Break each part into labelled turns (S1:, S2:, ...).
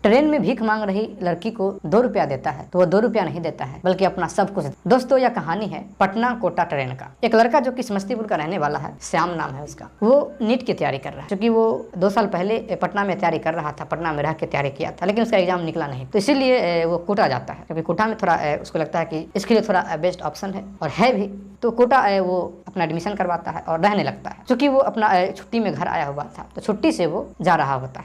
S1: Train में भीख मांग रही लड़की को 2 रुपया देता है तो वो 2 रुपया नहीं देता है बल्कि अपना सब कुछ। दोस्तों यह कहानी है पटना कोटा ट्रेन का। एक लड़का जो कि समस्तीपुर का रहने वाला है, श्याम नाम है उसका, वो नीट की तैयारी कर रहा है। क्योंकि वो 2 साल पहले पटना में तैयारी कर रहा था, पटना में रह के तैयारी किया था, लेकिन उसका एग्जाम निकला नहीं, तो इसीलिए वो कोटा जाता है। क्योंकि कोटा में थोड़ा उसको लगता है कि इसके लिए थोड़ा बेस्ट ऑप्शन है और है भी, तो कोटा वो अपना एडमिशन करवाता है और रहने लगता है। क्योंकि वो अपना छुट्टी में घर आया हुआ था, तो छुट्टी से वो जा रहा होता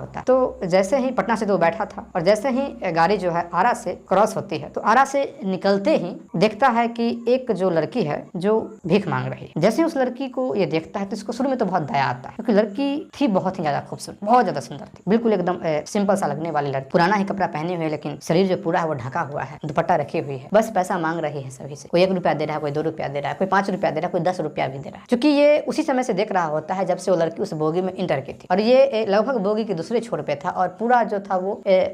S1: है। तो जैसे ही पटना से तो बैठा था और जैसे ही गाड़ी जो है आरा से क्रॉस होती है, तो आरा से निकलते ही देखता है कि एक जो लड़की है जो भीख मांग रही है। जैसे उस लड़की को ये देखता है तो इसको शुरू में तो बहुत दया आता है, क्योंकि लड़की थी बहुत ही ज्यादा खूबसूरत, बहुत ज्यादा सुंदर थी, बिल्कुल एकदम सिंपल सा लगने वाली लड़की। पुराना ही कपड़ा पहने हुए, लेकिन शरीर जो पूरा है वो ढका हुआ है, दुपट्टा रखी हुई है, बस पैसा मांग रही है सभी से। कोई 1 रुपया दे रहा है, कोई 2 रुपया दे रहा है, कोई 5 रुपया दे रहा है, कोई 10 रुपया भी दे रहा है। क्योंकि ये उसी समय से देख रहा होता है जब से वो लड़की उस बोगी में इंटर की थी, और ये लगभग बोगी के दूसरे छोर पे था और पूरा जो था वो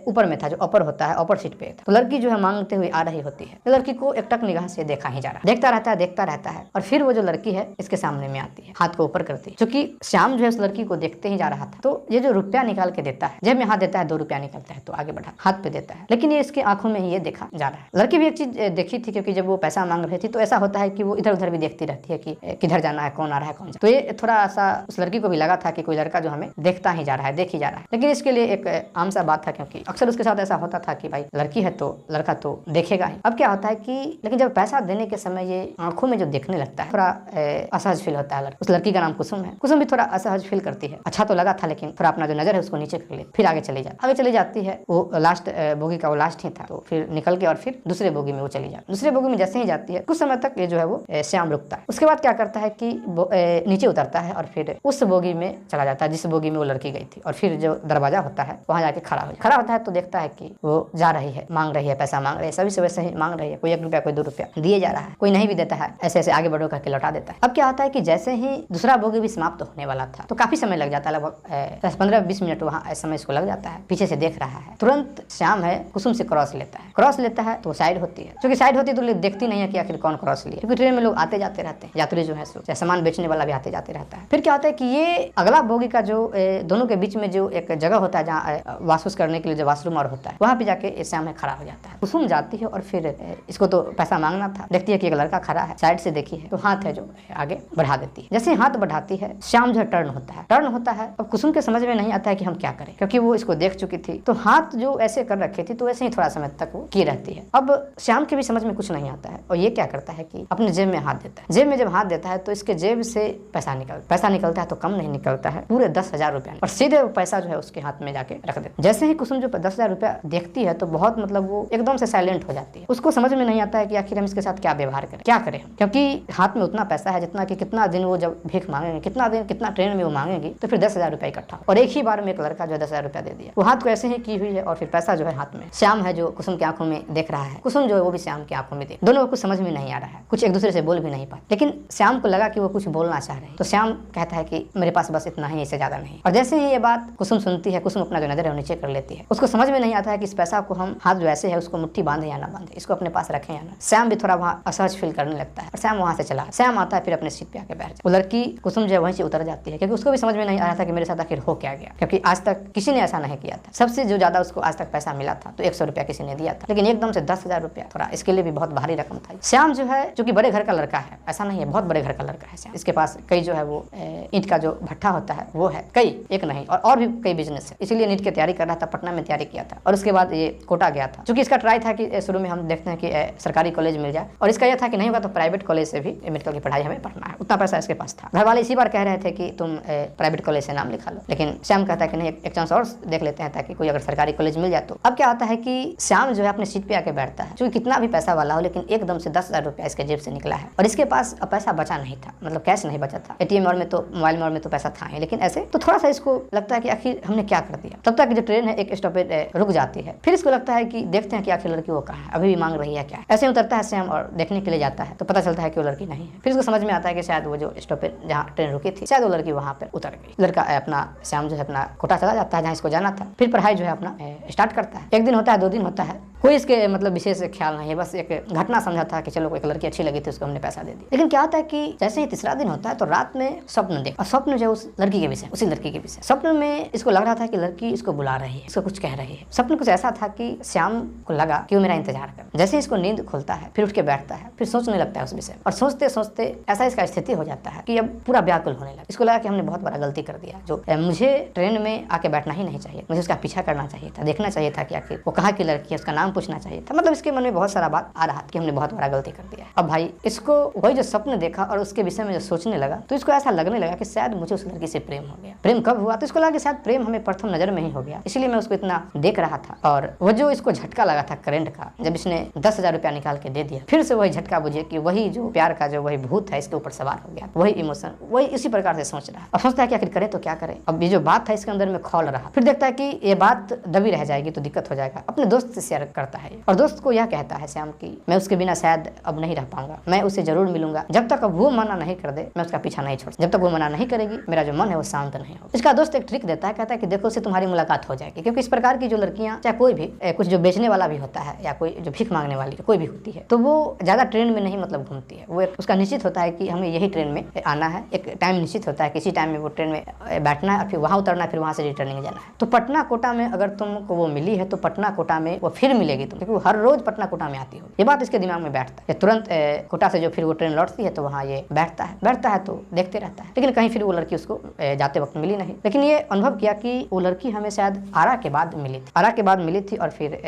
S1: ऊपर में था, जो अपर होता है, अपर सीट पे था। तो लड़की जो है मांगते हुए आ रही होती है। लड़की को एकटक निगाह से देखा ही जा रहा है, देखता रहता है और फिर वो जो लड़की है इसके सामने में आती है, हाथ को ऊपर करती है। क्योंकि श्याम जो है उस लड़की को देखते ही जा रहा था, तो ये जो रुपया निकाल के देता है, जेब में हाथ देता है, 2 रुपया निकलता है तो आगे बढ़ा हाथ पे देता है, लेकिन ये इसकी आंखों में ही ये देखा जा रहा है। लड़की भी एक चीज देखी थी, क्योंकि जब वो पैसा मांग रही थी तो ऐसा होता है कि वो इधर उधर भी देखती रहती है कि किधर जाना है, कौन आ रहा है, कौन। तो ये थोड़ा सा उस लड़की को भी लगा था कि कोई लड़का जो हमें देखता ही जा रहा है, देख ही जा रहा है। लेकिन इसके लिए एक आम सा बात था, क्योंकि अक्सर उसके साथ ऐसा होता था कि भाई लड़की है तो लड़का तो देखेगा ही। अब क्या होता है कि लेकिन जब पैसा देने के समय ये आंखों में जो देखने लगता है, थोड़ा असहज फील होता है। उस लड़की का नाम कुसुम है। कुसुम भी थोड़ा असहज फील करती है। अच्छा तो लगा था, लेकिन थोड़ा अपना जो नजर है उसको नीचे कर ले, फिर आगे चली जाती है। वो लास्ट बोगी का वो लास्ट ही था, तो फिर निकल के और फिर दूसरे बोगी में वो चली जाती। दूसरे बोगी में जैसे ही जाती है, कुछ समय तक ये जो है वो श्याम रुकता है। उसके बाद क्या करता है कि नीचे उतरता है और फिर उस बोगी में चला जाता है जिस बोगी में वो लड़की गई थी, और फिर जो दरवाजा होता है वहां जाके खड़ा होता है, तो देखता है कि वो जा रही है, मांग रही है, पैसा मांग रही है, सभी से वैसे ही मांग रही है। कोई 1 रुपया, कोई 2 रुपया दिए जा रहा है, कोई नहीं भी देता है, ऐसे ऐसे आगे बढ़ो करके लौटा देता है। अब क्या होता है कि जैसे ही दूसरा बोगी भी समाप्त होने वाला था, तो काफी समय लग जाता है, लगभग 10-15-20 मिनट वहाँ समय इसको लग जाता है। पीछे से देख रहा है, तुरंत श्याम है कुसुम से क्रॉस लेता है तो साइड होती है। क्योंकि साइड होती है तो देखती नहीं है कि आखिर कौन क्रॉस लिया, क्योंकि ट्रेन में लोग आते जाते रहते हैं, यात्री जो है सामान बेचने वाला भी आते जाते रहता है। फिर क्या होता है कि ये अगला बोगी का जो दोनों के बीच में जो एक जगह होता है जहाँ वाशरूम करने के लिए जो वाशरूम और होता है, वहाँ पे जाके श्याम खड़ा हो जाता है। कुसुम जाती है और फिर इसको तो पैसा मांगना था, देखती है कि एक लड़का खड़ा है, साइड से देखी है तो हाथ है जो आगे बढ़ा देती है। जैसे हाथ बढ़ाती है, श्याम जो टर्न होता है। अब कुसुम के समझ में नहीं आता है कि हम क्या करें, क्योंकि वो इसको देख चुकी थी, तो हाथ जो ऐसे कर रखे थी तो ऐसे ही थोड़ा समय तक वो की रहती है। अब श्याम के भी समझ में कुछ नहीं आता है, और ये क्या करता है कि अपने जेब में हाथ देता है। जेब में जब हाथ देता है तो इसके जेब से पैसा निकलता है, तो कम नहीं निकलता है, पूरे 10,000 रुपया, और सीधे वो पैसा जो है उसके हाथ में जाके रख देता है। जैसे ही कुसुम जो 10,000 रुपया देखती है तो बहुत मतलब वो एकदम से साइलेंट हो जाती है। उसको समझ में नहीं आता है कि आखिर हम इसके साथ क्या व्यवहार करें, क्या करें हम, क्योंकि हाथ में उतना पैसा है जितना कि कितना दिन वो जब भीख मांगेंगे, कितना ट्रेन में वो मांगेंगे, तो फिर 10,000 रुपया इकट्ठा, और एक ही बार में एक लड़का जो है 10,000 रुपया दे दिया। वो हाथ को ऐसे ही की हुई है और फिर पैसा जो है हाथ में। श्याम है जो कुसुम की आंखों में देख रहा है, कुसुम जो है वो भी श्याम की आंखों में देख, दोनों को कुछ समझ में नहीं आ रहा है, कुछ एक दूसरे से बोल भी नहीं पाते। लेकिन श्याम को लगा कि वो कुछ बोलना चाह रहे हैं, तो श्याम कहता है कि मेरे पास बस इतना ही, इससे ज्यादा नहीं। और जैसे ही ये बात कुसुम सुनती है, कुसुम अपना जो नजर है वो नीचे कर लेती है। उसको समझ में नहीं आता है कि इस पैसा को हम हाथ जो ऐसे है उसको मुट्ठी बांधे या ना बांधे, इसको अपने पास रखें या ना। श्याम भी थोड़ा वहाँ असहज फील करने लगता है और श्याम वहाँ से चला। श्याम आता है, फिर अपने सीट पे आके बैठ जाता है। वो लड़की कुसुम जो है वहीं से उतर जाती है, क्योंकि उसको भी समझ में नहीं आ रहा था कि मेरे साथ आखिर हो क्या गया, क्योंकि आज तक किसी ने ऐसा नहीं किया था। सबसे जो ज्यादा उसको आज तक पैसा मिला था तो 100 रुपया किसी ने दिया था, लेकिन एकदम से 10,000 रुपया, थोड़ा इसके लिए भी बहुत भारी रकम था। श्याम जो है जो कि बड़े घर का लड़का है, ऐसा नहीं है, बहुत बड़े घर का लड़का है श्याम। इसके पास कई जो है वो ईंट का जो भट्ठा होता है वो है, कई, एक नहीं और भी कई बिजनेस है। इसीलिए नीट की तैयारी कर रहा था, पटना में तैयारी किया था, और उसके बाद ये कोटा गया था। चूंकि इसका ट्राई था कि शुरू में हम देखते हैं कि सरकारी कॉलेज मिल जाए, और इसका यह था कि नहीं होगा तो प्राइवेट कॉलेज से भी मेडिकल की पढ़ाई हमें पढ़ना है। उतना पैसा इसके पास था। घर वाले इसी बार कह रहे थे कि तुम प्राइवेट कॉलेज से नाम लिखा लो, लेकिन श्याम कहता है कि नहीं, एक चांस और देख लेते हैं ताकि कोई अगर सरकारी कॉलेज मिल जाए तो। अब क्या होता है कि श्याम जो है अपने सीट पे आके बैठता है, क्योंकि कितना भी पैसा वाला हो, लेकिन एकदम से 10,000 रुपया इसके जेब से निकला है, और इसके पास अब पैसा बचा नहीं था, मतलब कैश नहीं बचा था। एटीएम और में तो, मोबाइल में तो पैसा था ही, लेकिन ऐसे तो थोड़ा सा इसको लगता है कि आखिर हमने क्या कर दिया। तब तक जो ट्रेन है एक स्टॉपेज रुक जाती है, फिर इसको लगता है कि देखते हैं कि आखिर लड़की वो कहाँ है, अभी भी मांग रही है क्या। ऐसे उतरता है श्याम और देखने के लिए जाता है, तो पता चलता है कि वो लड़की नहीं है। फिर इसको समझ में आता है कि शायद वो जो स्टॉपेज जहाँ ट्रेन रुकी थी, शायद वो लड़की वहाँ पर उतर गई। लड़का अपना श्याम जो है अपना कोटा चला जाता है जहाँ इसको जाना था, फिर पढ़ाई जो है अपना स्टार्ट करता है। 1 दिन होता है, 2 दिन होता है, कोई इसके मतलब विशेष ख्याल नहीं है, बस एक घटना समझा था कि चलो कोई लड़की अच्छी लगी थी, उसको हमने पैसा दे दिया। लेकिन क्या होता है कि जैसे ही तीसरा दिन होता है तो रात में स्वप्न देखा, और स्वप्न जो उस लड़की के विषय, उसी लड़की के विषय। स्वप्न में इसको लग रहा था कि लड़की इसको बुला रही है, इसको कुछ कह रही है। स्वप्न कुछ ऐसा था कि श्याम को लगा कि वो मेरा इंतजार कर। जैसे इसको नींद खुलता है फिर उठ के बैठता है, फिर सोचने लगता है उस विषय, और सोचते सोचते ऐसा इसका स्थिति हो जाता है कि अब पूरा व्याकुल होने लगा। इसको लगा कि हमने बहुत बड़ा गलती कर दिया, जो मुझे ट्रेन में आके बैठना ही नहीं चाहिए, मुझे उसका पीछा करना चाहिए था, देखना चाहिए था कि आखिर वो कहाँ की लड़की है, उसका नाम पूछना चाहिए था। मतलब इसके मन में बहुत सारा बात आ रहा कि हमने बहुत बड़ा गलती कर दिया। अब भाई इसको वही जो स्वप्न देखा और उसके विषय में जो सोचने लगा, तो इसको ऐसा लगने लगा कि शायद मुझे उस लड़की से प्रेम हो गया। प्रेम कब हुआ? तो इसको लगा कि शायद प्रेम हमें प्रथम नजर में ही हो गया, इसलिए मैं उसको इतना देख रहा था। और वो जो इसको झटका लगा था करंट का, जब इसने 10,000 रुपया निकाल के दे दिया, फिर से वही झटका बुझे कि वही जो प्यार का जो वही भूत है इसके ऊपर सवार हो गया, वही इमोशन, वही इसी प्रकार से सोच रहा है। अब सोचता है कि आखिर करे तो क्या करे। अब ये जो बात है इसके अंदर में खौल रहा, फिर देखता है कि ये बात दबी रह जाएगी तो दिक्कत हो जाएगा। अपने दोस्त से शेयर करता है और दोस्त को यह कहता है श्याम की मैं उसके बिना शायद अब नहीं रह पाऊंगा, मैं उसे जरूर मिलूंगा, जब तक अब वो मना नहीं कर दे मैं उसका पीछा नहीं छोड़, जब तक वो मना नहीं करेगी मेरा जो मन है वो शांत नहीं होगा। इसका दोस्त एक ट्रिक देता है, कहता है कि देखो उससे तुम्हारी मुलाकात हो जाएगी, क्योंकि इस प्रकार की जो लड़कियां, चाहे कोई भी कुछ जो बेचने वाला भी होता है या कोई जो भीख मांगने वाली कोई भी होती है, तो वो ज्यादा ट्रेन में नहीं मतलब घूमती है। वो उसका निश्चित होता है कि हमें यही ट्रेन में आना है, एक टाइम निश्चित होता है, किसी टाइम में वो ट्रेन में बैठना है और फिर वहां उतरना है, फिर वहां से रिटर्निंग जाना है। तो पटना कोटा में अगर तुमको वो मिली है तो पटना कोटा में वो फिर मिलेगी तुम, क्योंकि वो हर रोज पटना कोटा में आती होगी। ये बात इसके दिमाग में बैठता है। तुरंत कोटा से जो फिर वो ट्रेन लौटती है तो वहाँ ये बैठता है तो देखते रहता है। लेकिन कहीं फिर वो लड़की उसको जाते वक्त मिली नहीं। लेकिन ये अनुभव किया कि वो लड़की हमें शायद आरा के बाद मिली थी, आरा के बाद मिली थी और फिर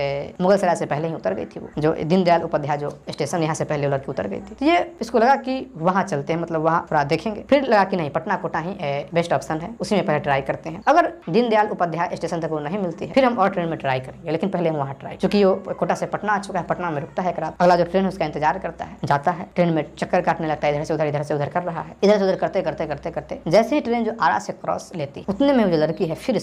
S1: मुगल सराय से पहले ही उतर गई थी। वो जो दीनदयाल उपाध्याय जो स्टेशन यहाँ से पहले वो लड़की उतर गई थी। तो ये इसको लगा कि वहाँ चलते हैं, मतलब वहाँ थोड़ा देखेंगे। फिर लगा कि नहीं, पटना कोटा ही बेस्ट ऑप्शन है, उसी में पहले ट्राई करते हैं। अगर दीनदयाल उपाध्याय स्टेशन तक वो नहीं मिलती है फिर हम और ट्रेन में ट्राई करेंगे, लेकिन पहले हम वहाँ ट्राई, क्योंकि वो कोटा से पटना आ चुका है, पटना में रुकता है एक रात, अगला जो ट्रेन है उसका इंतजार करता है, जाता है, ट्रेन में चक्कर काटने लगता है, इधर से उधर कर रहा है, इधर से उधर करते करते जैसे ही ट्रेन जो आरा से क्रॉस लेती उतने में जो लड़की है फिर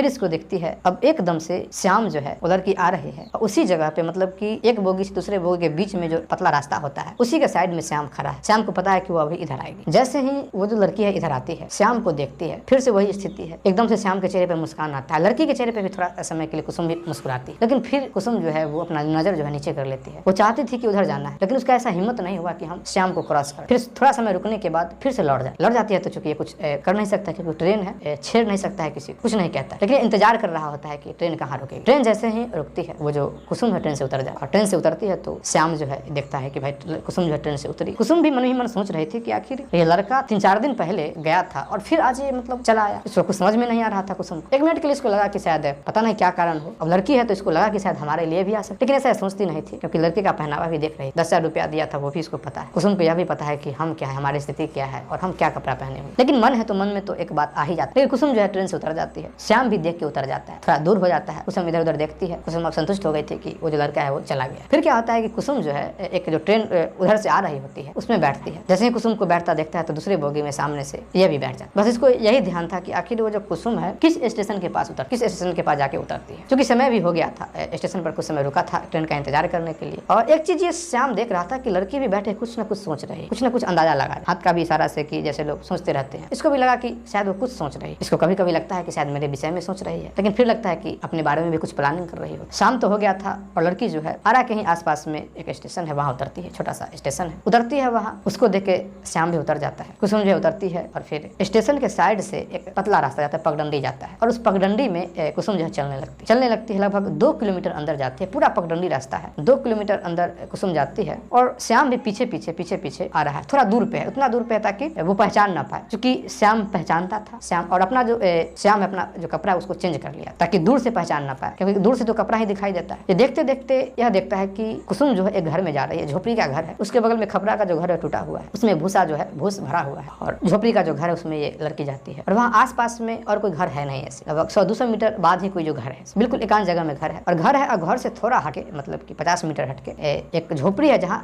S1: इसको दिखती है। अब एकदम से श्याम जो है वो लड़की आ रही है, उसी जगह पे मतलब कि एक बोगी से दूसरे बोगी के बीच में जो पतला रास्ता होता है उसी के साइड में श्याम खड़ा है। श्याम को पता है कि वो अभी इधर आएगी। जैसे ही वो जो लड़की है इधर आती है, श्याम को देखती है, फिर से वही स्थिति है। एकदम से श्याम के चेहरे पे मुस्कान आता है। लड़की के चेहरे पे भी थोड़ा समय के लिए कुसुम भी मुस्कुराती है, लेकिन फिर कुसुम जो है वो अपना नजर जो है नीचे कर लेती है। वो चाहती थी कि उधर जाना है, लेकिन उसका ऐसा हिम्मत नहीं हुआ कि हम श्याम को क्रॉस करें। फिर थोड़ा समय रुकने के बाद फिर से लौट जाती है। तो चूंकि ये कुछ कर नहीं सकता, क्योंकि ट्रेन है, छेड़ नहीं सकता है, किसी कुछ नहीं कहता, लेकिन इंतजार कर रहा होता है कि ट्रेन कहाँ रुकेगी। ट्रेन जैसे ही रुकती है वो जो कुसुम है ट्रेन से उतर जाए, और ट्रेन से उतरती है तो श्याम जो है देखता है कि भाई कुसुम जो है ट्रेन से उतरी। कुसुम भी मन ही मन सोच रही थी कि आखिर ये लड़का 3-4 दिन पहले गया था और फिर आज ये मतलब चला आया। इसको कुछ समझ में नहीं आ रहा था कुसुम। एक मिनट के लिए इसको लगा कि शायद पता नहीं क्या कारण हो, अब लड़की है तो इसको लगा कि शायद हमारे लिए भी आ सकती, लेकिन ऐसा सोचती नहीं थी, क्योंकि लड़के का पहनावा भी देख रही। 10,000 रुपया दिया था वो भी इसको पता है। कुसुम को यह भी पता है कि हम क्या है, हमारी स्थिति क्या है और हम क्या कपड़ा पहने हुए। लेकिन मन है तो मन में तो एक बात आ ही जाती है। कुसुम जो है ट्रेन से उतर जाती है, श्याम भी देख के उतर जाता है, थोड़ा दूर हो जाता है। कुसुम इधर उधर देखती है। कुसुम अब संतुष्ट हो गई थी कि वो जो लड़का है वो चला गया। फिर क्या होता है कि कुसुम जो है एक जो ट्रेन उधर से आ रही होती है उसमें बैठती है। जैसे ही कुसुम को बैठता देखता है तो दूसरे बोगी में सामने से यह भी बैठ जाता। बस इसको यही ध्यान था कि आखिर वो जो कुसुम है किस स्टेशन के पास जाके उतरती है, क्योंकि समय भी हो गया था। स्टेशन पर कुछ समय रुका था ट्रेन का इंतजार करने के लिए। और एक चीज ये श्याम देख रहा था कि लड़की भी बैठे कुछ न कुछ सोच रही है, कुछ न कुछ अंदाजा लगा रही, हाथ का भी इशारा से कि जैसे लोग सोचते रहते हैं। इसको भी लगा कि शायद वो कुछ सोच रही है। इसको कभी कभी लगता है कि शायद मेरे विषय में सोच रही है, लेकिन फिर लगता है कि अपने बारे में भी कुछ प्लानिंग कर रही हो। शाम तो हो गया था और लड़की जो है आरा के ही आसपास में एक स्टेशन है वहाँ उतरती है, छोटा सा स्टेशन है, उतरती है वहाँ। उसको देख के श्याम भी उतर जाता है। कुसुम जो उतरती है और फिर स्टेशन के साइड से एक पतला रास्ता जाता है, पगडंडी जाता है, और उस पगडंडी में कुसुम जो है चलने लगती है। लगभग 2 किलोमीटर अंदर जाती है। पूरा पगडंडी रास्ता है, 2 किलोमीटर अंदर कुसुम जाती है और श्याम भी पीछे पीछे आ रहा है। थोड़ा दूर पे है, उतना दूर पे है ताकि वो पहचान ना पाए, क्योंकि श्याम पहचानता था। श्याम और अपना जो श्याम अपना जो कपड़ा है उसको चेंज कर लिया ताकि दूर से पहचान ना पाए, क्योंकि दूर से तो कपड़ा ही दिखाई देता है। ये देखते देखते यह देखता है कि कुसुम जो है एक घर में जा रही है, झोपड़ी का घर है। उसके बगल में खपरा का जो घर है टूटा हुआ है, उसमें भूसा जो है भूस भरा हुआ है, और झोपड़ी का जो घर है उसमें ये लड़की जाती है। और वहाँ आसपास में और कोई घर है नहीं, ऐसे लगभग 100-200 मीटर बाद ही कोई जो घर है, बिल्कुल एकांत जगह में घर है। और घर से थोड़ा हटे, मतलब कि 50 मीटर हटके एक झोपड़ी है जहाँ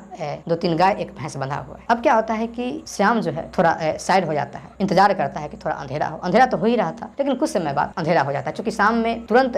S1: 2-3 गाय एक भैंस बंधा हुआ है। अब क्या होता है कि श्याम जो है थोड़ा साइड हो जाता है, इंतजार करता है कि थोड़ा अंधेरा हो। अंधेरा तो हो ही रहा था, लेकिन कुछ समय बाद अंधेरा हो जाता है, क्योंकि शाम में तुरंत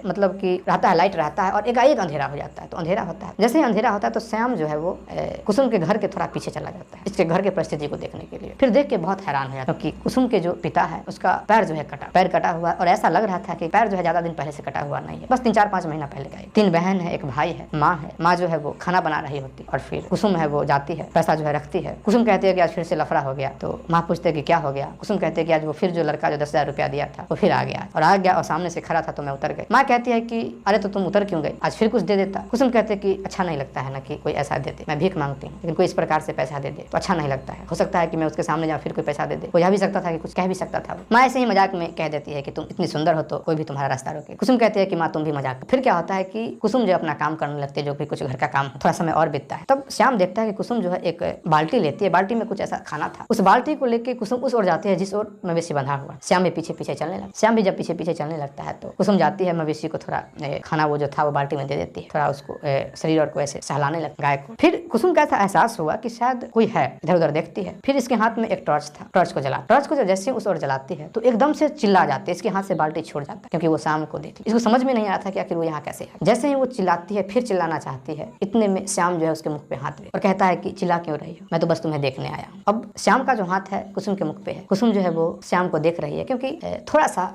S1: मतलब कि रहता है, लाइट रहता है, और एकाएक अंधेरा हो जाता है। तो अंधेरा होता है, जैसे ही अंधेरा होता है तो श्याम जो है वो कुसुम के घर के थोड़ा पीछे चला जाता है, इसके घर के परिस्थिति को देखने के लिए। फिर देख के बहुत हैरान हो जाता है, क्योंकि कुसुम के जो पिता है उसका पैर जो है पैर कटा हुआ, और ऐसा लग रहा था कि पैर जो है ज्यादा दिन पहले से कटा हुआ नहीं है, बस 3-4-5 महीना पहले का आई। 3 बहन है, 1 भाई है, माँ है। माँ जो है वो खाना बना रही होती और फिर कुसुम है वो जाती है, पैसा जो है रखती है। कुसुम कहती है कि आज फिर से लफड़ा हो गया। तो माँ पूछते कि क्या हो गया। कुसुम कहते हैं कि आज वो फिर जो लड़का जो 10,000 रुपया दिया था वो फिर आ गया और सामने से खड़ा था तो मैं उतर गई। माँ कहती है कि अरे तो तुम उतर क्यों गई, आज फिर कुछ दे देता। कुसुम कहते हैं कि अच्छा नहीं लगता है ना कि कोई ऐसा दे दे, मैं भीख मांगती हूँ लेकिन कोई इस प्रकार से पैसा दे दे तो अच्छा नहीं लगता है। हो सकता है कि मैं उसके सामने जाऊँ फिर कोई पैसा दे दे। वो यह भी सकता था कि कुछ कह भी सकता था। माँ ऐसे ही मजाक में कह देती है कि तुम इतनी सुंदर हो तो कोई भी तुम्हारा रास्ता रोके। कुसुम कहती है कि माँ तुम भी मजाक। फिर क्या होता है कि कुसुम जो अपना काम करने लगती है, जो भी कुछ घर का काम, थोड़ा समय और बीतता है। तब श्याम देखता है कि कुसुम जो है एक बाल्टी लेती है, बाल्टी में कुछ ऐसा खाना था। उस बाल्टी को लेकर कुसुम उस ओर जाती है जिस ओर मवेशी बंधा हुआ। श्याम भी पीछे पीछे चलने लगता। श्याम भी जब पीछे पीछे चलने लगता है तो कुसुम जाती है, मवेशी को थोड़ा खाना वो जो था वो बाल्टी में दे देती है, थोड़ा उसको शरीर और को ऐसे सहलाने लगता गाय को। फिर कुसुम का ऐसा एहसास हुआ कि शायद कोई है, इधर उधर देखती है। फिर इसके हाथ में एक टॉर्च था, टॉर्च को जैसे उस ओर जलाती है तो एकदम से चिल्ला जाती है, इसके हाथ से बाल्टी छूट जाता है क्योंकि वो श्याम को देखती। इसको समझ में नहीं आ रहा था कि आखिर वो यहाँ कैसे है। जैसे ही वो चिल्लाती है, फिर चिल्लाना चाहती है, इतने में श्याम जो है उसके मुख पे हाथ दे और कहता है कि चिल्ला क्यों रही हो, मैं तो बस तुम्हें देखने आया हूँ। अब श्याम का जो हाथ है कुसुम के मुख पे है। कुसुम जो है वो श्याम को देख रही है क्योंकि थोड़ा सा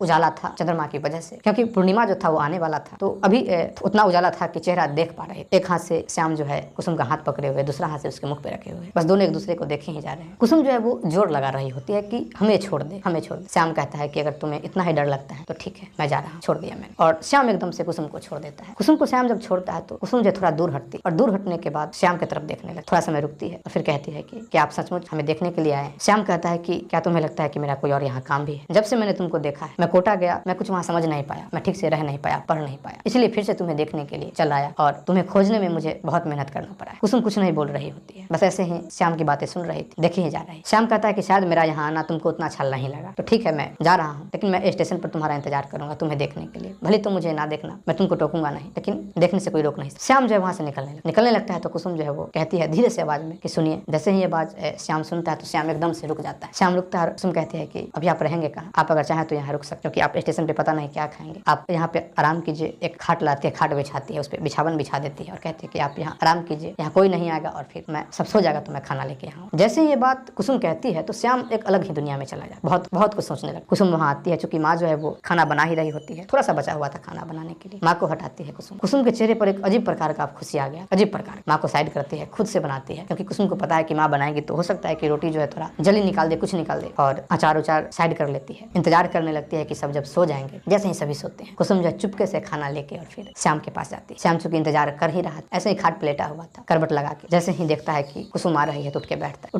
S1: उजाला था चंद्रमा की वजह से, क्योंकि पूर्णिमा जो था वो आने वाला था। तो अभी उतना उजाला था कि चेहरा देख पा रहे। एक हाथ से श्याम जो है कुसुम का हाथ पकड़े हुए, दूसरा हाथ से उसके मुख पे रखे हुए, बस दोनों एक दूसरे को देखे ही जा रहे हैं। कुसुम जो है वो जोर लगा रही होती है कि हमें छोड़ दे, हमें छोड़ दे। श्याम कहता है कि अगर तुम्हें इतना ही डर लगता है तो ठीक है, मैं जा रहा हूँ, छोड़ दिया मैंने। और श्याम एकदम से कुसुम को छोड़ देता है। कुसुम को श्याम जब छोड़ता है तो कुसुम जो थोड़ा दूर हटती और दूर हटने के बाद श्याम की तरफ देखने लगती, थोड़ा समय रुकती है और फिर कहती है कि आप सचमुच हमें देखने के लिए आए। श्याम कहता है कि क्या तुम्हें लगता है कि मेरा कोई और यहाँ काम भी है? जब से मैंने तुमको देखा है, मैं कोटा गया, मैं कुछ वहाँ समझ नहीं पाया, मैं ठीक से रह नहीं पाया, पढ़ नहीं पाया, इसलिए फिर से तुम्हें देखने के लिए चल आया और तुम्हें खोजने में मुझे बहुत मेहनत करना पड़ा है। कुसुम कुछ नहीं बोल रही होती है, बस ऐसे ही श्याम की बातें सुन रही थी, देखी ही जा रही। श्याम कहता है कि शायद मेरा यहाँ आना तुमको उतना अच्छा नहीं लगा, तो ठीक है मैं जा रहा हूँ, लेकिन मैं स्टेशन पर तुम्हारा इंतजार करूंगा तुम्हें देखने के लिए। भले तुम मुझे ना देखना, मैं तुमको टोकूंगा नहीं, लेकिन देखने से कोई रोक नहीं। श्याम जो है वहाँ से निकलने लगता है तो कुसुम जो है वो कहती है धीरे से आवाज में कि सुनिए। जैसे ही ये आवाज श्याम सुनता है तो श्याम एकदम से रुक जाता है। श्याम रुकता है और कुसुम कहती है कि अभी आप रहेंगे कहाँ? आप अगर चाहें तो यहाँ रुक सकते, क्योंकि आप स्टेशन पे पता नहीं क्या खाएंगे, आप यहाँ पे आराम कीजिए। एक खाट लाती है, खाट बिछाती है, उस पर बिछावन बिछा देती है और कहती है कि आप यहाँ आराम कीजिए, यहाँ कोई नहीं आएगा और फिर मैं सब सो जाएगा तो मैं खाना लेके आऊँ। जैसे ही ये बात कुसुम कहती है तो श्याम एक अलग ही दुनिया में चला जाता, बहुत कुछ सोचने लगा। कुसुम वहाँ आती है, चूंकि माँ जो है वो खाना बना ही रही होती है, थोड़ा सा बचा हुआ था खाना बनाने के लिए। माँ को हटाती है कुसुम। कुसुम के चेहरे पर एक अजीब प्रकार का खुशी आ गया, अजीब प्रकार। माँ को साइड करती है, खुद से बनाती है, क्योंकि कुसुम को पता है कि माँ बनाएगी तो हो सकता है कि रोटी जो है थोड़ा जली निकाल दे, कुछ निकाल दे, और अचार उचार साइड कर लेती है। इंतजार करने लगती है कि सब जब सो जाएंगे। जैसे ही सभी सोते हैं कुसुम जो है चुपके से खाना लेके और फिर श्याम के पास जाती है। श्याम चूंकि इंतजार कर ही रहा था, ऐसे ही खाट प्लेटा हुआ था करवट लगा के। जैसे ही देखता है कि कुसुम आ रही है तो उठ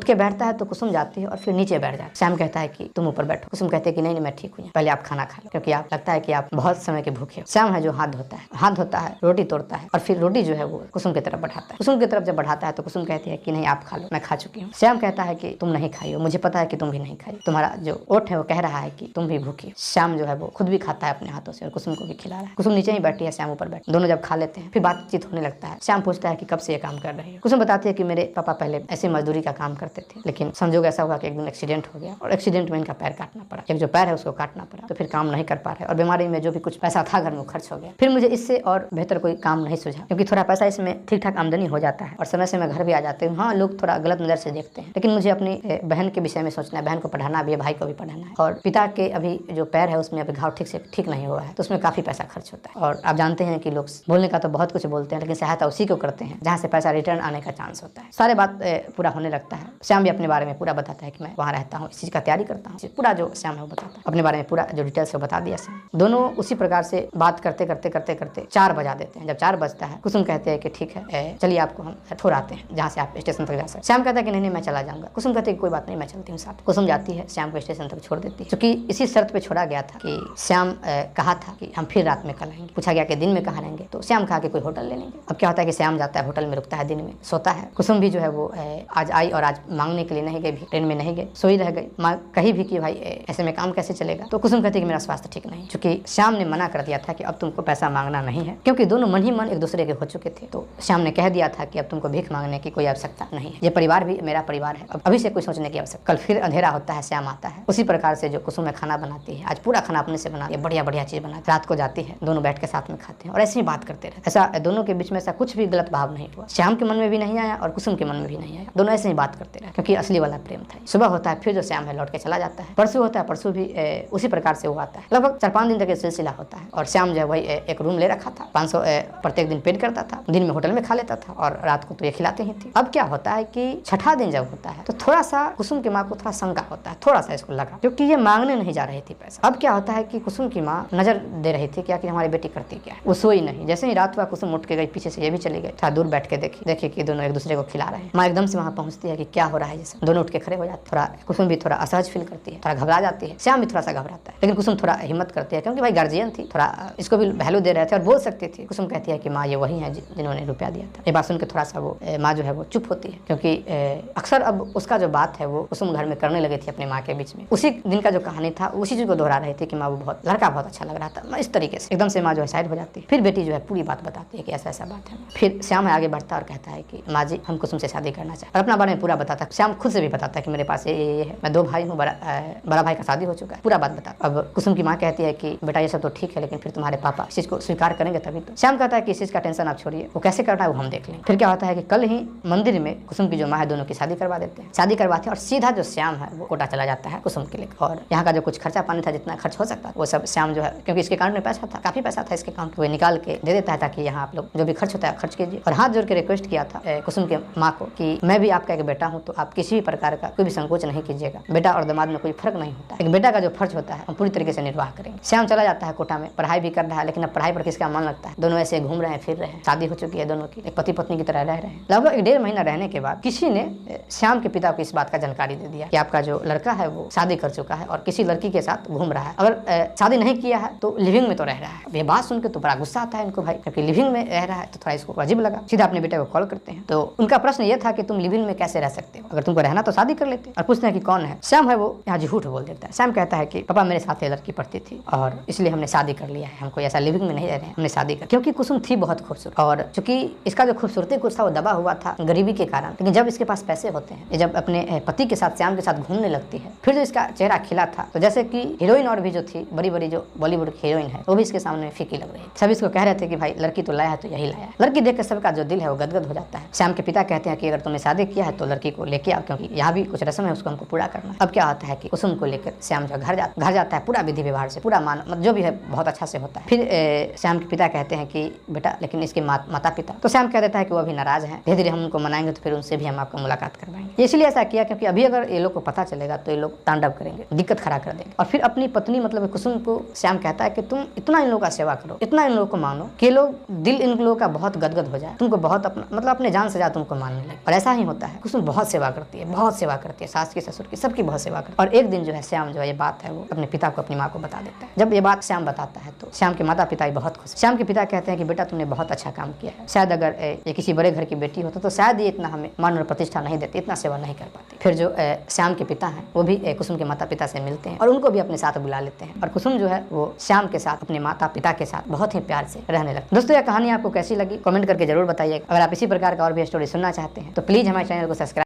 S1: के बैठता है तो कुसुम जाती है और फिर नीचे बैठ जाती है। श्याम कहता है कि तुम ऊपर बैठो। कुसुम कहते हैं कि नहीं मैं ठीक हूँ, पहले आप खाना खा लो, क्योंकि आप लगता है कि आप बहुत समय के भूखे हो। श्याम है जो हाथ धोता है, रोटी तोड़ता है और फिर रोटी जो है वो कुसुम की तरफ बढ़ाता है। कुसुम की तरफ जब बढ़ाता है तो कुसुम कहती है कि नहीं आप खा लो, मैं खा चुकी हूँ। श्याम कहता है कि तुम नहीं खाई हो, मुझे पता है कि तुम भी नहीं खाई, तुम्हारा जो ओठ है वो कह रहा है कि तुम भी भूखी हो। श्याम जो है वो खुद भी खाता है अपने हाथों से और कुसुम को भी खिला रहा है। कुसुम नीचे ही बैठी है, श्याम ऊपर बैठ। दोनों जब खा लेते हैं फिर बातचीत होने लगता है। श्याम पूछता है कि कब से ये काम कर रही है? कुसुम बताती है कि मेरे पापा पहले ऐसी मजदूरी का काम करते थे, लेकिन संजोग ऐसा हुआ कि एक दिन एक्सीडेंट हो गया और एक्सीडेंट में इनका पैर काटना पड़ा। एक जो पैर है उसको काटना पड़ा, तो फिर काम नहीं कर पा रहे और बीमारी में जो भी कुछ पैसा था घर में खर्च हो गया। फिर मुझे इससे और बेहतर कोई काम नहीं सूझा, क्योंकि थोड़ा पैसा इसमें ठीक ठाक आमदनी हो जाता है और समय से मैं घर भी आ जाती हूँ। हाँ, लोग थोड़ा गलत नज़र से देखते हैं, लेकिन मुझे अपनी बहन के विषय में सोचना है, बहन को पढ़ाना भी है, भाई को भी पढ़ाना है, और पिता के अभी जो पैर है उसमें अभी घाव ठीक नहीं हुआ है, तो उसमें काफ़ी पैसा खर्च होता है। और आप जानते हैं कि लोग बोलने का तो बहुत कुछ बोलते हैं, लेकिन सहायता उसी को करते हैं जहाँ से पैसा रिटर्न आने का चांस होता है। सारे बात पूरा होने लगता है। श्याम भी अपने बारे में पूरा बताता है कि मैं वहाँ रहता हूँ, इस चीज़ का तैयारी करता हूँ, पूरा जो श्याम है वो बताता है अपने बारे में, पूरा जो डिटेल्स है बता दिया श्याम। दोनों उसी प्रकार से बात करते 4 बजा देते हैं। जब 4 बजता है कुसुम कहते हैं कि ठीक है चलिए आपको हम छोड़ाते हैं जहाँ से आप स्टेशन तक जा सकते। श्याम कहता है कि नहीं मैं चला जाऊँगा। कुसुम कहते हैं कोई बात नहीं मैं चलती हूँ साथ। कुसुम जाती है, श्याम को स्टेशन तक छोड़ देती है। क्योंकि इसी शर्त पे छोड़ा गया था कि श्याम कहा था कि हम फिर रात में कल आएंगे। पूछा गया कि दिन में कहाँ रहेंगे, तो श्याम कहा कि कोई होटल ले लेंगे। अब क्या होता है कि श्याम जाता है होटल में, रुकता है, दिन में सोता है। कुसुम भी जो है वो आज आई और आज मांगने के लिए नहीं गई, ट्रेन में नहीं गई, सोई रह गई। माँ कही भी कि भाई ऐसे में काम कैसे चलेगा, तो कुसुम कहती है कि मेरा स्वास्थ्य ठीक नहीं, क्योंकि श्याम ने मना कर दिया था कि अब तुमको पैसा मांगना नहीं है, क्योंकि दोनों मन ही मन एक दूसरे के हो चुके थे। तो श्याम ने कह दिया था कि अब तुमको भीख मांगने की कोई आवश्यकता नहीं है, ये परिवार भी मेरा परिवार है, अब अभी से कोई सोचने की आवश्यकता। कल फिर अंधेरा होता है, श्याम आता है, उसी प्रकार से जो कुसुम में खाना बनाती है आज पूरा खाना अपने से बना, बढ़िया बढ़िया चीज बना, रात को जाती है, दोनों बैठ के साथ में खाते हैं और ऐसे ही बात करते रहे। ऐसा दोनों के बीच में ऐसा कुछ भी गलत भाव नहीं हुआ, श्याम के मन में भी नहीं आया और कुसुम के मन में भी नहीं आया, दोनों ऐसे ही बात करते रहे क्योंकि असली वाला प्रेम था। सुबह होता है, फिर जो श्याम है लौट के चला जाता है, परसों होता है, परसों भी उसी प्रकार से वो आता है। लगभग 4-5 दिन तक ये सिलसिला होता है और श्याम जो है वही एक रूम ले रखा था, 500 प्रत्येक दिन पेड करता था, दिन में होटल में खा लेता था और रात को तो ये खिलाते ही थी। अब क्या होता है कि छठा दिन जब होता है तो थोड़ा सा कुसुम की माँ को थोड़ा शंका होता है, थोड़ा सा इसको लगा क्योंकि ये मांगने नहीं जा रही थी पैसा। अब क्या होता है कि कुसुम की माँ नजर दे रही थी क्या कि हमारी बेटी करती क्या है, वो सोई नहीं। जैसे ही रात हुआ कुसुम उठ के गई, पीछे से ये भी चली गई, थोड़ा दूर बैठ के देखी कि दोनों एक दूसरे को खिला रहे हैं। माँ एकदम से वहाँ पहुँचती है कि क्या हो रहा है, जैसे दोनों उठ के खड़े हो जाते। थोड़ा कुसुम भी थोड़ा असहज फील करती है, थोड़ा घबरा जाती है, श्याम भी थोड़ा सा घबराता है, लेकिन कुसुम थोड़ा हिम्मत करती है क्योंकि भाई गार्जियन थी, थोड़ा इसको भी वैल्यू दे रहे थे और बोल सकती थी। कुसुम कहती है कि माँ ये वही है जिन्होंने रुपया दिया था। ये बात सुन के थोड़ा सा वो माँ जो है वो चुप होती है क्योंकि अक्सर अब उसका जो बात है वो कुसुम घर में करने लगी थी अपने माँ के बीच में। उसी दिन का जो कहानी था उसी चीज को दोहरा रही थी कि माँ वो लड़का बहुत अच्छा लग रहा था। इस तरीके से एकदम से माँ जो है साइड हो जाती है। फिर बेटी जो है पूरी बात बताती है कि ऐसा ऐसा बात है। फिर श्याम आगे बढ़ता और कहता है कि माँ जी हम कुसुम से शादी करना चाहते हैं और अपना बारे में पूरा बताता है। श्याम खुद से भी बताता है कि मेरे पास ये है, मैं 2 भाई हूँ, बड़ा भाई का शादी हो चुका है, पूरा बात बताता। अब कुसुम की माँ कहती है कि बेटा ये सब तो ठीक है लेकिन फिर तुम्हारे पापा इस चीज को स्वीकार करेंगे तभी तो। श्याम कहता है कि इस चीज का टेंशन आप छोड़िए, वो कैसे करना है वो हम देख लेंगे। फिर क्या होता है कि कल ही मंदिर में कुसुम की जो माँ है दोनों की शादी करवा देते हैं। शादी करवाते हैं और सीधा जो श्याम है वो कोटा चला जाता है कुसुम के लिए और यहाँ का जो कुछ खर्चा पानी था, जितना खर्च हो सकता वो सब श्याम जो है, क्योंकि इसके अकाउंट में पैसा था, काफी पैसा था इसके अकाउंट, वो निकाल के दे देता है ताकि यहाँ आप लोग जो भी खर्च होता है खर्च कीजिए। और हाथ जोड़ के रिक्वेस्ट किया था कुसुम के माँ को कि मैं भी आपका एक बेटा हूँ तो आप किसी भी प्रकार का कोई भी संकोच नहीं कीजिएगा, बेटा और दामाद में कोई फर्क नहीं होता, एक बेटा का जो फर्ज होता है हम पूरी तरीके से निर्वाह करेंगे। श्याम चला जाता है कोटा में, पढ़ाई भी कर रहा है लेकिन अब पढ़ाई पर किसका मन लगता है, दोनों ऐसे घूम रहे हैं फिर रहे हैं, शादी हो चुकी है दोनों की, एक पति पत्नी की तरह रह रहे हैं। लगभग 1.5 महीना रहने के बाद किसी ने श्याम के पिता को इस बात का जानकारी दे दिया कि आपका जो लड़का है वो शादी कर चुका है और किसी लड़की के साथ घूम रहा है, अगर शादी नहीं किया है तो लिविंग में तो रह रहा है। ये बात सुन के तो बड़ा गुस्सा आता है इनको भाई, क्योंकि लिविंग में रह रहा है तो थोड़ा इसको अजीब लगा। सीधा अपने बेटे को कॉल करते हैं तो उनका प्रश्न ये था कि तुम लिविंग में कैसे रह सकते हो, अगर तुमको रहना तो शादी कर लेते। और पूछते हैं कि कौन है। श्याम है वो यहाँ झूठ बोल देता है। श्याम कहता है कि पापा मेरे साथ ये लड़की पढ़ती थी और इसलिए हमने शादी कर लिया है, हमको ऐसा लिविंग में नहीं रह रहे हैं, हमने शादी कर, क्योंकि कुसुम थी बहुत खूबसूरत और चूंकि इसका जो खूबसूरती कुछ था वो दबा हुआ था गरीबी के कारण। लेकिन जब इसके पास पैसे होते हैं, जब अपने पति के साथ श्याम के साथ घूमने लगती है, फिर जो इसका चेहरा खिला था तो जैसे कि हीरोइन और भी जो थी बड़ी बड़ी जो बॉलीवुड की हीरोइन है वो भी इसके सामने फीकी लग रही है। सब इसको कह रहे थे कि भाई लड़की तो लाया है तो यही लाया है। लड़की देख कर सबका जो दिल है वो गदगद हो जाता है। श्याम के पिता कहते हैं कि अगर तुमने शादी किया है तो लड़की को लेके आओ क्योंकि यहाँ भी कुछ रस्म है उसको हमको पूरा करना है। अब क्या होता है कि कुसुम को लेकर श्याम जो घर जाता है, पूरा विधि व्यवहार से, पूरा मान जो भी है बहुत अच्छा से होता है। फिर श्याम के पिता कहते हैं कि बेटा लेकिन इसके माता पिता, तो श्याम कह देता है कि वो अभी नाराज हैं, धीरे धीरे हम उनको मनाएंगे तो फिर उनसे भी हम आपको मुलाकात करवाएंगे। इसलिए ऐसा किया क्योंकि अभी अगर ये लोग को पता चलेगा तो ये लोग तांडव करेंगे, दिक्कत खड़ा कर देंगे। और फिर अपनी पत्नी मतलब कुसुम को श्याम कहता है कि तुम इतना इन लोगों का सेवा करो, इतना इन लोगों को मानो कि लोग दिल इन लोगों का बहुत गदगद हो जाए, तुमको बहुत मतलब अपने जान से ज्यादा तुमको मानने लगे। और ऐसा ही होता है, कुसुम बहुत सेवा करती है, बहुत सेवा करती है, सास की ससुर की सबकी बहुत सेवा करती है। और एक दिन जो है श्याम जो है ये बात है वो अपने पिता को अपनी माँ को बता देता है। जब ये बात श्याम बताता है तो श्याम के माता पिता भी बहुत खुश। श्याम के पिता कहते हैं कि बेटा तुमने बहुत अच्छा काम किया है, शायद अगर ये किसी बड़े घर की बेटी होता तो शायद ये इतना हमें मान और प्रतिष्ठा नहीं देती, इतना सेवा नहीं कर पाती। फिर जो श्याम के पिता हैं वो भी कुसुम के माता पिता से मिलते हैं और उनको भी अपने साथ बुला लेते हैं और कुसुम जो है वो श्याम के साथ अपने माता पिता के साथ बहुत ही प्यार से रहने लगते। दोस्तों यह कहानी आपको कैसी लगी कमेंट करके जरूर बताइए। अगर आप इसी प्रकार का और भी स्टोरी सुनना चाहते हैं तो प्लीज हमारे चैनल को सब्सक्राइब